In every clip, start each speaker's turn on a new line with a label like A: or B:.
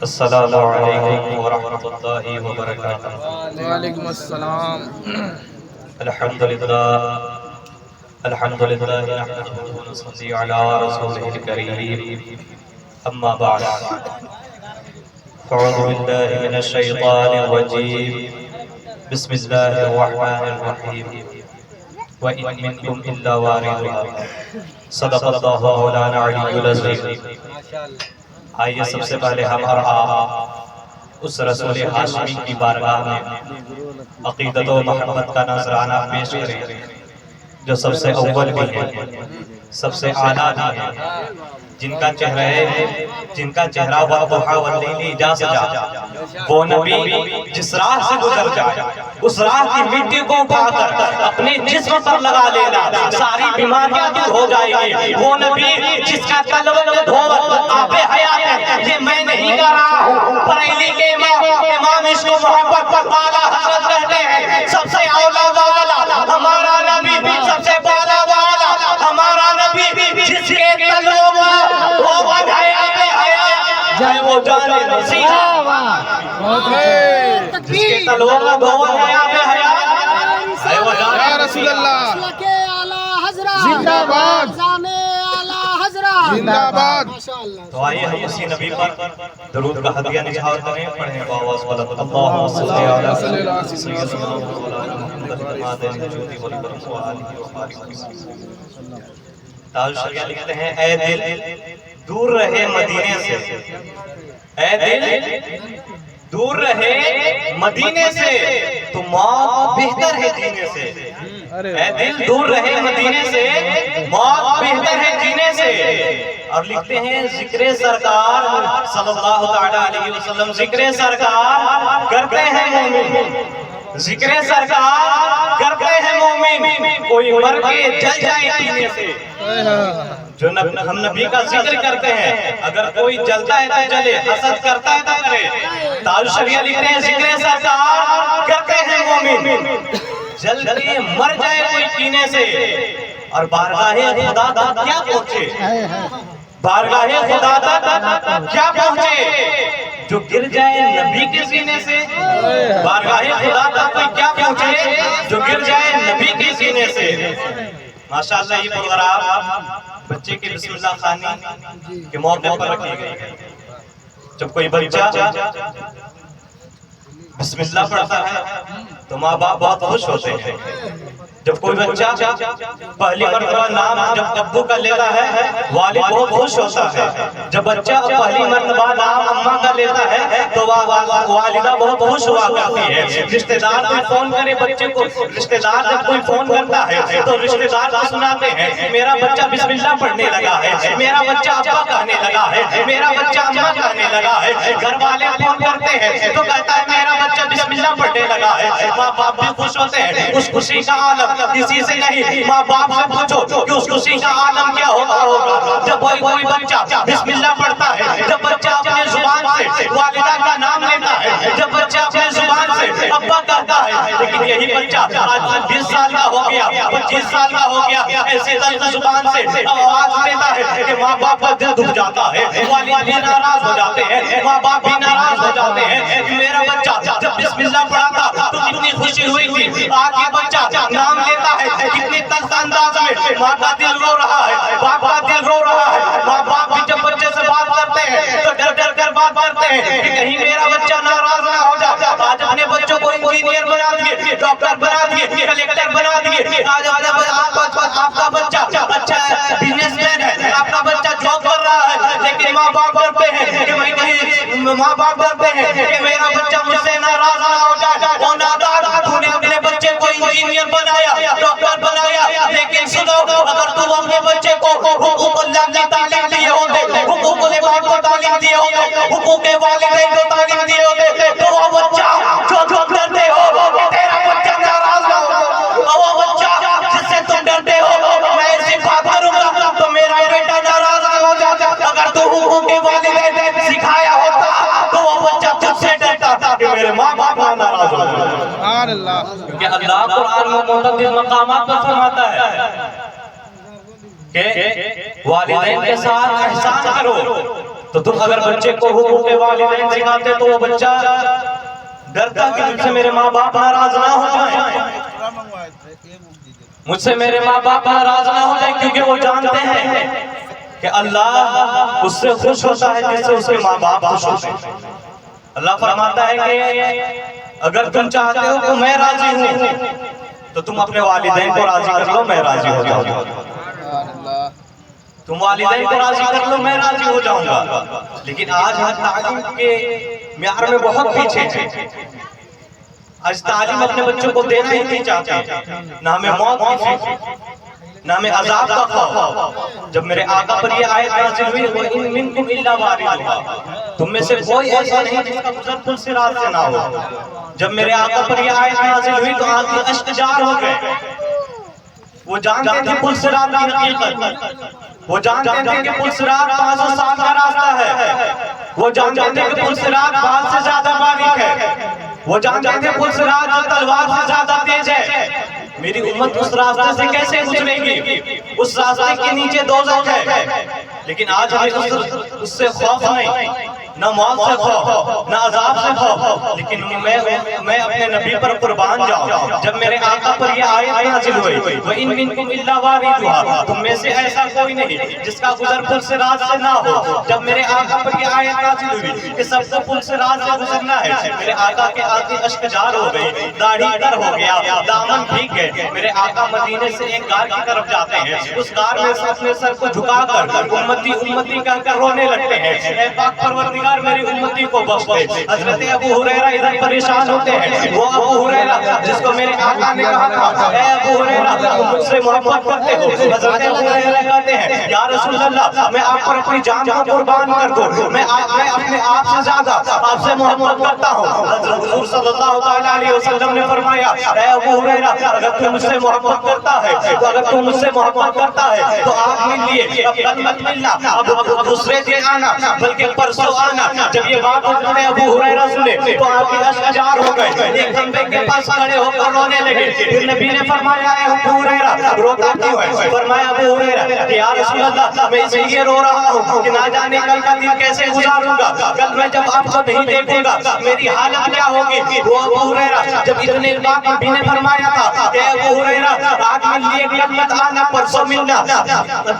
A: السلام علیکم ورحمۃ اللہ وبرکاتہ۔
B: وعلیکم السلام۔
A: الحمدللہ نحمده ونصلي علی رسولہ الکریم، اما بعد فاعوذ باللہ من الشیطان الرجیم، بسم اللہ الرحمن الرحیم، وَإِن مِّنكُمْ إِلَّا وَارِدُهَا صدق اللہ مولانا علی العظیم۔ آئیے سب سے پہلے ہم اور آپ اس رسول ہاشمی کی بارگاہ میں عقیدت و محبت کا نذرانہ پیش کریں جو سب سے اول بھی ہے، سب سے اعلیٰ بھی ہے، جن کا چہرہ والضحیٰ واللیل اذا سجا، وہ نبی جس راہ سے گزر جائے اس راہ کی مٹی کو اٹھا کر اپنے جسم پر لگا لینا، ساری بیماریاں دور ہو جائے گی۔ وہ نبی جس کا قلب میں دھوت آب حیات ہے، یہ میں نہیں کہہ رہا ہوں، بریلی کے امام عشق و محبت پر اعلیٰ حضرت کہتے ہیں سب سے اولا والا ہمارا نبی، سب سے بالا والا ہمارا نبی، جس کے قلب میں دھوت ہے آب حیات، جائے وہ جانے مسیحا، جس کے قلب میں دھوت ہے آب حیات، جائے وہ جانے
B: یا رسول اللہ زندہ باد، زندہ باد۔
A: تو آئیے ہم اسی نبی پر درود کا ہدیہ نچھاور کریں، پڑھیں باواز والا اللہم صلی علی سیدنا مولانا محمد مادن جودی والبرم وآلہ وآلہ وسلم۔ تاج شریعہ لکھتے ہیں اے دل دور رہے مدینے سے، اے دل دور رہے مدینے سے تو موت بہتر ہے جینے سے، اے دل دور رہے مدینے سے موت بہتر ہے جینے سے۔ اور لکھتے ہیں ذکر سرکار صلی اللہ علیہ وسلم، ذکر سرکار کرتے ہیں مومن، ذکر سرکار کرتے ہیں مومن، کوئی مر کے جل جائے پینے سے۔ جو ہم نبی کا ذکر کرتے ہیں اگر کوئی جلتا ہے تو جلے، حسد کرتا ہے تو کرے۔ تاج شریعہ لکھتے ہیں ذکر سرکار کرتے ہیں مومن، جل کے مر جائے کوئی پینے سے۔ اور بارگاہ خدا تک کیا پہنچے، بارگاہ خدا تک کیا پہنچے جو گر جائے نبی کے سینے سے، بارگاہ خدا تک کوئی کیا پہنچے جو گر جائے نبی کے سینے سے۔ ماشاءاللہ یہ پروگرام بچے کے بسم اللہ خوانی کے موقع پر رکھی گئی ہے۔ جب کوئی بچہ بسم اللہ پڑھتا ہے تو ماں باپ بہت خوش ہوتے ہیں۔ جب کوئی بچہ پہلی مرتبہ نام جب ابو کا لیتا ہے والد بہت خوش ہوتا ہے۔ جب بچہ پہلی مرتبہ نام اماں کا لیتا ہے تو والدہ بہت خوش ہوا کرتی ہے۔ رشتہ دار کوئی فون کرے بچے کو، رشتہ دار جب کوئی فون کرتا ہے تو رشتہ دار کو سناتے ہیں میرا بچہ بسم اللہ پڑھنے لگا ہے، میرا بچہ ابا کہنے لگا ہے، میرا بچہ اماں کہنے لگا ہے۔ گھر والے فون کرتے ہیں تو کہتا ہے میرا بچہ بسم اللہ پڑھنے لگا ہے۔ ماں باپ بھی خوش ہوتے ہیں۔ اس خوشی کا عالم کسی سے نہیں، ماں باپ سے پوچھو کہ اس خوشی کا عالم کیا ہوتا ہوگا جب کوئی بچہ بسم اللہ پڑھتا ہے، جب بچہ اپنے زبان سے والدہ کا نام لیتا ہے، جب بچہ اپنے زبان سے ابا کہتا ہے۔ لیکن یہی بچہ آج 20 سال کا ہو گیا، 25 سال کا ہو گیا، ایسے تلخ زبان سے آواز دیتا ہے کہ ماں باپ کا دل دکھ جاتا ہے، والد بھی ناراض ہو جاتے ہیں، ماں باپ بھی ناراض ہو جاتے ہیں۔ میرا بچہ جب بسم اللہ پڑھا تھا تو کتنی خوشی ہوئی تھی، آج یہ بچہ نام لیتا ہے کتنی تلخ انداز میں، ماں کا دل رو رہا ہے، باپ کا دل رو رہا ہے۔ ماں باپ بھی جب بچے سے بات کرتے ہیں تو ڈر ڈر کر بات کرتے ہیں کہ کہیں میرا بچہ ناراض نہ ہو جائے۔ آج اپنے بچوں کو انجینئر بنا دیے، ڈاکٹر بنا دیے، کلیکٹر بنا دیے۔ آج آپ کا بچہ اچھا بزنس مین ہے، آپ کا بچہ جاب کر رہا ہے، لیکن ماں باپ ڈرتے ہیں کہ ماں باپ ڈرتے ہیں کہ میرا بچہ مجھ سے ناراض نہ ہو جائے۔ او نادان، تو نے اپنے بچے کو انجینئر بنایا، ڈاکٹر بنایا، لیکن سنو اگر تم اپنے بچے کو حقوق اللہ کی تعلیم دیے ہوتے، حقوق العباد کو تعلیم دیے ہوتے، حقوق والدین کو تعلیم دیے ہوتے تو وہ بچہ جو ڈرتے ہو تیرا بچہ ناراض نہ ہو، وہ بچہ جس سے تم ڈرتے ہو میں ایسی بات کروں گا تو میرا بیٹا ناراض نہ ہو جاتا۔ اگر تو حقوق والدین سکھایا ہوتا تو وہ بچہ تجھ سے ڈرتا کہ میرے ماں باپ نہ ناراض ہو جائے۔
B: سبحان اللہ۔
A: کیونکہ اللہ قرآن میں متعدد مقامات پر فرماتا ہے کہ والدین کے ساتھ احسان کرو، تو تم اگر بچے کو حقوق والدین سکھاتے تو وہ بچہ ڈرتا کہ مجھ سے میرے ماں باپ ناراض نہ ہو جائیں، مجھ سے میرے ماں باپ ناراض نہ ہو جائیں، کیونکہ وہ جانتے ہیں کہ اللہ اس سے خوش ہوتا ہے جس سے اس کے ماں باپ خوش ہوتے ہیں۔ اللہ فرماتا ہے کہ اگر تم چاہتے ہو کہ میں راضی ہوں تو تم اپنے والدین کو راضی کر لو، میں راضی ہو جاؤں گا۔ تم والدین کو راضی کر لو، میں راضی ہو جاؤں گا۔ لیکن آج ہم تعلیم کے معیار میں بہت پیچھے ہیں۔ آج تعلیم اپنے بچوں کو دینا ہی نہیں چاہتے، نہ ہمیں موت کی فکر، نہ ہمیں عذاب کا خوف۔ جب میرے آقا پر یہ آیت نازل ہوئی وَإِن مِّنكُمْ إِلَّا وَارِدُهَا، تم میں سے کوئی ایسا نہیں جس کا گزر پل صراط سے نہ ہو۔ جب میرے آقا پر یہ آیت نازل ہوئی تو آنکھ کے اشک جار ہو گئے۔ وہ جانتے تھے پل صراط کی حقیقت، وہ جانتے تھے کہ پل صراط 500 سال کا راستہ ہے، وہ جانتے تھے کہ پل صراط بال سے زیادہ باریک ہے، وہ جانتے تھے پل صراط تلوار سے زیادہ تیز ہے۔ میری امت اس راستے سے کیسے گزرے گی؟ اس راستے کے نیچے دوزخ ہے۔ لیکن آج ہمیں اس سے خوف نہیں، نہ موت سے خوف، نہ عذاب سے خوف، لیکن میں اپنے نبی پر قربان جاؤں۔ جب میرے آقا پر یہ آیت نازل ہوئی وَإِن مِّنكُمْ إِلَّا وَارِدُهَا، تم میں سے ایسا کوئی نہیں جس کا گزر پل صراط سے نہ ہو۔ جب میرے آقا پر یہ آیت نازل ہوئی کہ سب کو پل صراط سے گزرنا ہے، میرے آقا کے آنکھیں اشک جار ہو گئی، داڑھی تر ہو گیا، دامن بھیگ گئے۔ میرے آقا مدینے سے ایک غار کی طرف جاتے ہیں، اس غار میں سے اپنے سر کو جھکا کر امتی امتی کہہ کر رونے لگتے ہیں، اے پاک پروردگار میری امتی کو بخش دے۔ حضرت ابو ہریرہ ادھر پریشان ہوتے ہیں، وہ ابو ہریرہ جس کو میرے آقا نے کہا تھا اے ابو ہریرہ تم مجھ سے محبت کرتے ہو، حضرت ابو ہریرہ کہتے ہیں یا رسول اللہ میں آپ پر اپنی جان کو قربان کر دوں، میں اپنے آپ سے زیادہ آپ سے محبت کرتا ہوں۔ حضرت حضور صلی اللہ علیہ وسلم نے فرمایا اے ابو ہریرہ اگر تم مجھ سے محبت کرتا ہے تو اگر تم مجھ سے محبت کرتا ہے تو آج مل لیے، اب کل مت ملنا، اب دوسرے دن آنا، بلکہ پرسوں آنا۔ جب یہ بات حضرت ابو ہریرہ سنے تو آپ کے اشک جار ہو گئے، ایک کھمبے کے پاس کھڑے ہو کر رونے لگے۔ پھر نبی نے فرمایا اے ابو ہریرہ روتا کیوں ہے؟ فرمایا ابو ہریرہ کہ یا رسول اللہ میں اس لیے رو رہا ہوں کہ نہ جانے کل کا دن کیسے گزاروں گا، کل میں جب آپ کو نہیں دیکھوں گا میری حالت کیا ہوگی۔ وہ ابو ہریرہ جب اتنے بات نبی نے فرمایا تھا کہ ابو ہریرہ آج مل لیے کل مت آنا، پرسوں ملنا،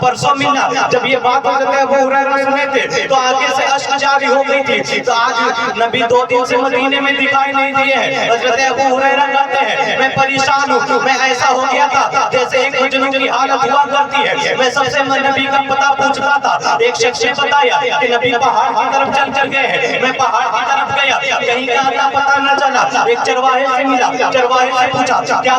A: پرسوں ملنا۔ جب یہ بات حضرت ابو ہریرہ سنے تھے تو آگے سے اشک جاری ہو گئی تھی۔ تو آج نبی 2 دن سے مدینے میں دکھائی نہیں دیے ہیں۔ حضرت ابو ہریرہ کہتے ہیں میں پریشان ہوں، میں ایسا ہو گیا تھا جیسے ایک مجنون کی حالت ہوا کرتی ہے۔ میں سب سے نبی کا پتہ پوچھتا تھا، ایک شخص نے بتایا کہ نبی پہاڑ کی طرف چل کر گئے ہیں۔ میں پہاڑ کی طرف گیا، کہیں کا آتا پتہ نہ چلا، ایک چرواہے سے ملا، چرواہے سے پوچھا کیا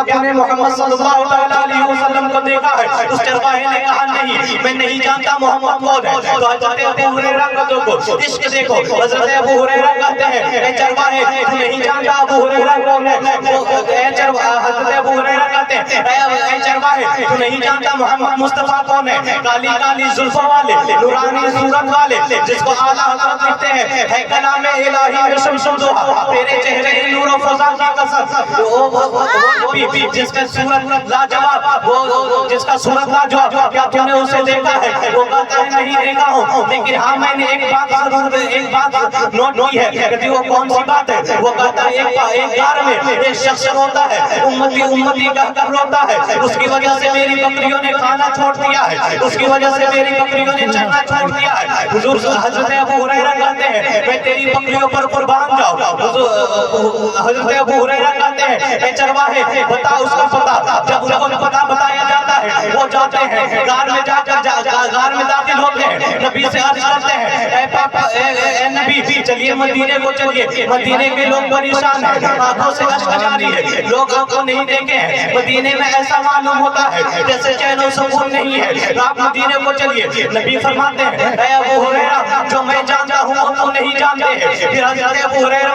A: تم نے محمد صلی اللہ علیہ وسلم کو دیکھا ہے؟ اس چرواہے نے کہا نہیں، میں نہیں جانتا محمد کون ہے۔ تو حضرت ابو ہریرہ کو عشق دیکھو، حضرت ابو ہریرہ کہتے ہیں اے چرواہے تو نہیں جانتا ابو ہریرہ کون ہے؟ حضرت ابو ہریرہ کہتے ہیں اے چرواہے تو نہیں جانتا محمد مصطفیٰ کون ہے؟ کالی کالی زلفوں والے، نورانی صورت والے، جس کو اعلیٰ حضرت لکھتے ہیں ہے کلام الہی میں شمس و ضحیٰ، تیرے چہرے نور و فضا کی قسم، وہ نبی جس کا صورت لاجواب، وہ جس کا صورت لاجواب، کیا تم نے اسے دیکھا ہے؟ وہ کہتا ہے نہیں دیکھا ہوں، لیکن ہاں میں نے ایک بات نوٹ کی ہے۔ کہتی وہ کون سی بات ہے؟ وہ کہتا ہے ایک غار میں ایک شخص روتا ہے، امتی امتی کہہ کر روتا ہے، اس کی وجہ سے میری بکریوں نے کھانا چھوڑ دیا ہے، اس کی وجہ سے میری بکریوں نے چرنا چھوڑ دیا ہے۔ حضور حضرت ابو ہریرہ کہتے ہیں میں تیری بکریوں پر قربان جاؤں۔ حضرت ابو ہریرہ کہتے ہیں اے چرواہے بتا اس کا پتہ۔ جب ان کو پتہ بتایا جاتا ہے وہ جاتے ہیں غار میں، جا کر غار میں داخل ہوتے ہیں، نبی سے عرض کرتے ہیں اے پاپا اے نبی چلیے مدینے کو چلیے۔ مدینے کے لوگ پریشان ہیں، آنکھوں سے اشک جاری ہے، لوگ آپ کو نہیں دیکھے ہیں، مدینے میں ایسا معلوم ہوتا ہے جیسے چین و سکون نہیں ہے، آپ مدینے کو چلیے۔ نبی فرماتے ہیں اے ابو ہریرہ جو میں جانتا ہوں وہ تو نہیں جانتے ہیں۔ پھر حضرت ابو ہریرہ